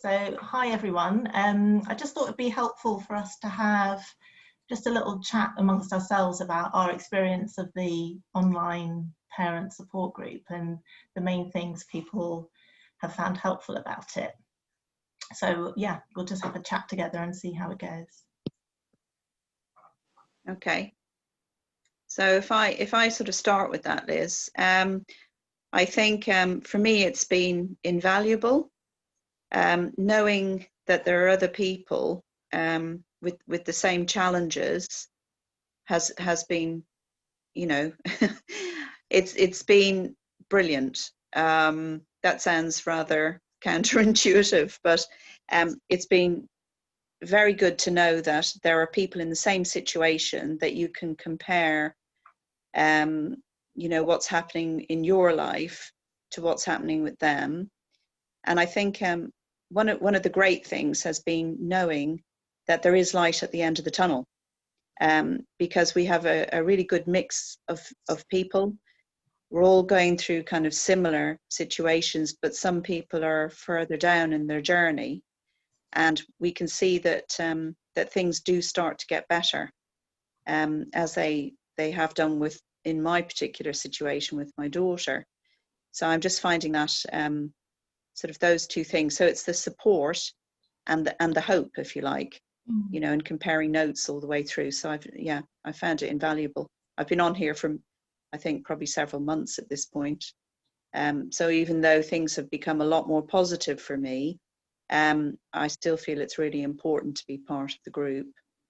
So, hi everyone. I just thought it'd be helpful for us to have just a little chat amongst ourselves about our experience of the online parent support group and the main things people have found helpful about it. So yeah, we'll just have a chat together and see how it goes. Okay. So if I sort of start with that, Liz, I think for me it's been invaluable. Knowing that there are other people with the same challenges has been, you know, it's been brilliant. That sounds rather counterintuitive, but it's been very good to know that there are people in the same situation that you can compare, you know, what's happening in your life to what's happening with them. And I think one of the great things has been knowing that there is light at the end of the tunnel, because we have a really good mix of people. We're all going through kind of similar situations, but some people are further down in their journey, and we can see that that things do start to get better, as they have done in my particular situation with my daughter. So I'm just finding that sort of those two things. So it's the support and the hope, if you like, you know, and comparing notes all the way through. So I found it invaluable. I've been on here for, I think, probably several months at this point. So even though things have become a lot more positive for me, I still feel it's really important to be part of the group,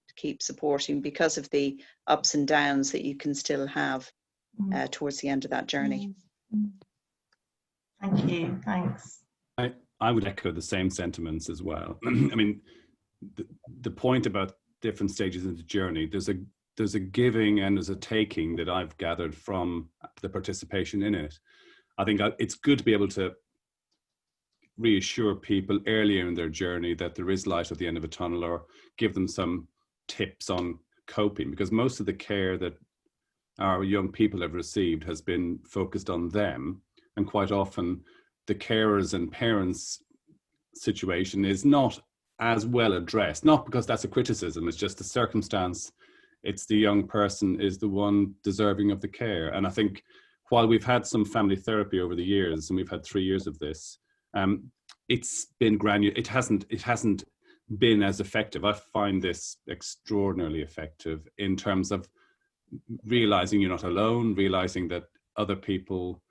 to keep supporting, because of the ups and downs that you can still have towards the end of that journey. Thank you. Thanks. I would echo the same sentiments as well. I mean, the point about different stages of the journey, there's a giving and there's a taking that I've gathered from the participation in it. I think it's good to be able to reassure people earlier in their journey that there is light at the end of a tunnel, or give them some tips on coping, because most of the care that our young people have received has been focused on them, and quite often the carers and parents situation is not as well addressed, not because that's a criticism, it's just a circumstance. It's the young person is the one deserving of the care. And I think while we've had some family therapy over the years, and we've had 3 years of this, it's been granular. It hasn't been as effective. I find this extraordinarily effective in terms of realizing you're not alone, realizing that other people,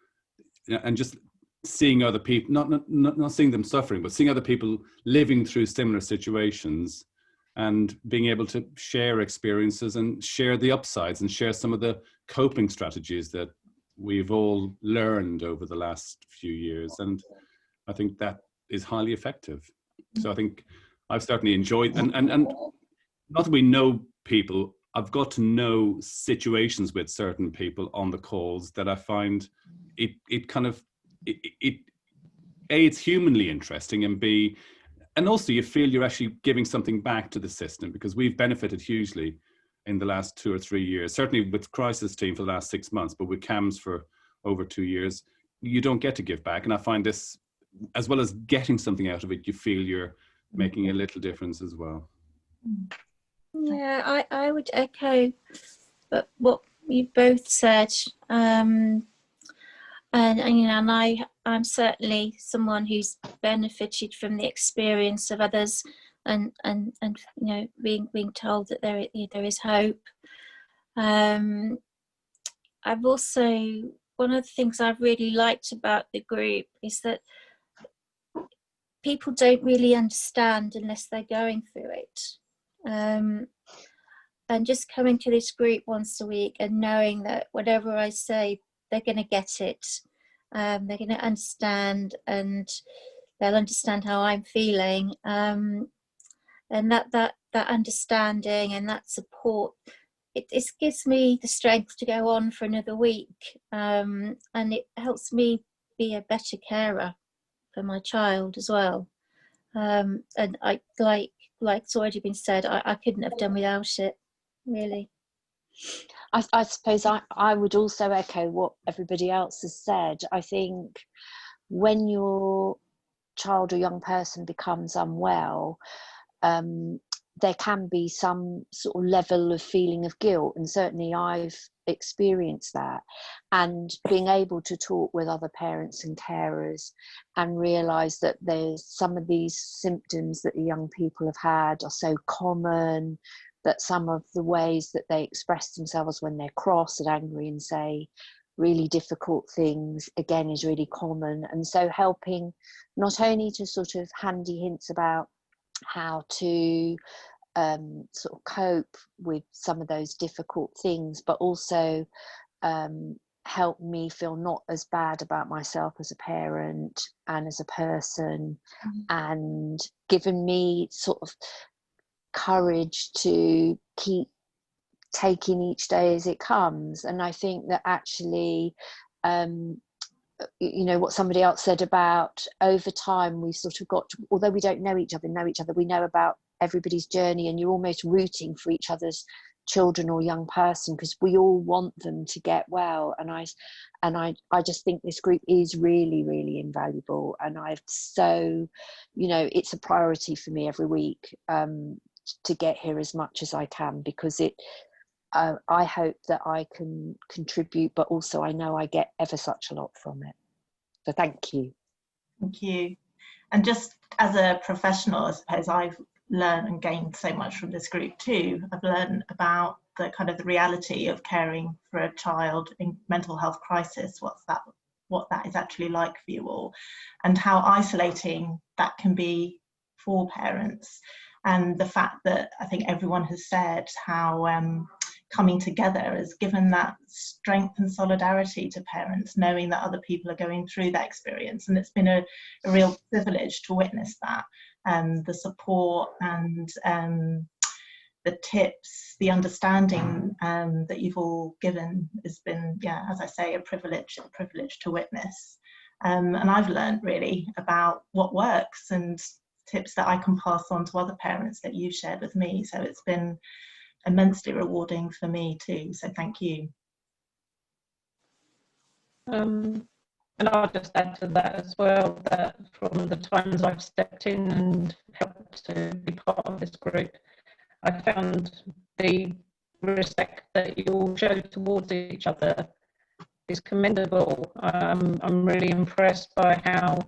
and just seeing other people, not seeing them suffering, but seeing other people living through similar situations, and being able to share experiences and share the upsides and share some of the coping strategies that we've all learned over the last few years. And I think that is highly effective. So I think I've certainly enjoyed, and not that we know people, I've got to know situations with certain people on the calls that I find it kind of, A, it's humanly interesting, and B, and also you feel you're actually giving something back to the system, because we've benefited hugely in the last 2 or 3 years, certainly with Crisis Team for the last 6 months, but with CAMHS for over 2 years, you don't get to give back. And I find this, as well as getting something out of it, you feel you're making a little difference as well. Yeah, I would echo what you both said. And you know, and I'm certainly someone who's benefited from the experience of others, and you know, being told that there is hope. I've also, one of the things I've really liked about the group is that people don't really understand unless they're going through it. And just coming to this group once a week and knowing that whatever I say, they're going to get it. They're going to understand, and they'll understand how I'm feeling. And that understanding and that support, it gives me the strength to go on for another week. And it helps me be a better carer for my child as well. And I, like it's already been said, I couldn't have done without it, really. I suppose I would also echo what everybody else has said. I think when you're child or young person becomes unwell, there can be some sort of level of feeling of guilt, and certainly I've experienced that. And being able to talk with other parents and carers and realise that there's some of these symptoms that the young people have had are so common, that some of the ways that they express themselves when they're cross and angry and say really difficult things, again, is really common. And so helping not only to sort of handy hints about how to sort of cope with some of those difficult things, but also help me feel not as bad about myself as a parent and as a person, and given me sort of courage to keep taking each day as it comes. And I think that actually, you know, what somebody else said about over time, we've sort of got to, although we don't know each other, we know about everybody's journey, and you're almost rooting for each other's children or young person, because we all want them to get well. And I just think this group is really, really invaluable, and I've so, you know, it's a priority for me every week to get here as much as I can, because it I hope that I can contribute, but also I know I get ever such a lot from it. So thank you. Thank you. And just as a professional, I suppose I've learned and gained so much from this group too. I've learned about the kind of the reality of caring for a child in mental health crisis, what that is actually like for you all, and how isolating that can be for parents. And the fact that I think everyone has said how coming together has given that strength and solidarity to parents, knowing that other people are going through that experience. And it's been a real privilege to witness that. The support and the tips, the understanding that you've all given has been, yeah, as I say, a privilege to witness. And I've learned really about what works and tips that I can pass on to other parents that you've shared with me. So it's been immensely rewarding for me too, so thank you. And I'll just add to that as well, that from the times I've stepped in and helped to be part of this group, I found the respect that you all show towards each other is commendable. I'm really impressed by how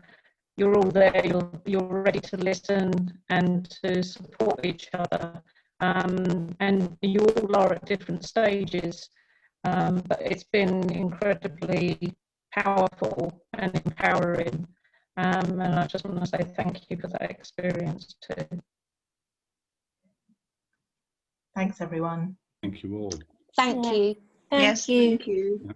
you're all there, you're ready to listen and to support each other. And you all are at different stages, but it's been incredibly powerful and empowering, and I just want to say thank you for that experience too. Thanks everyone. Thank you all. Thank you. Yes, thank you. Yeah.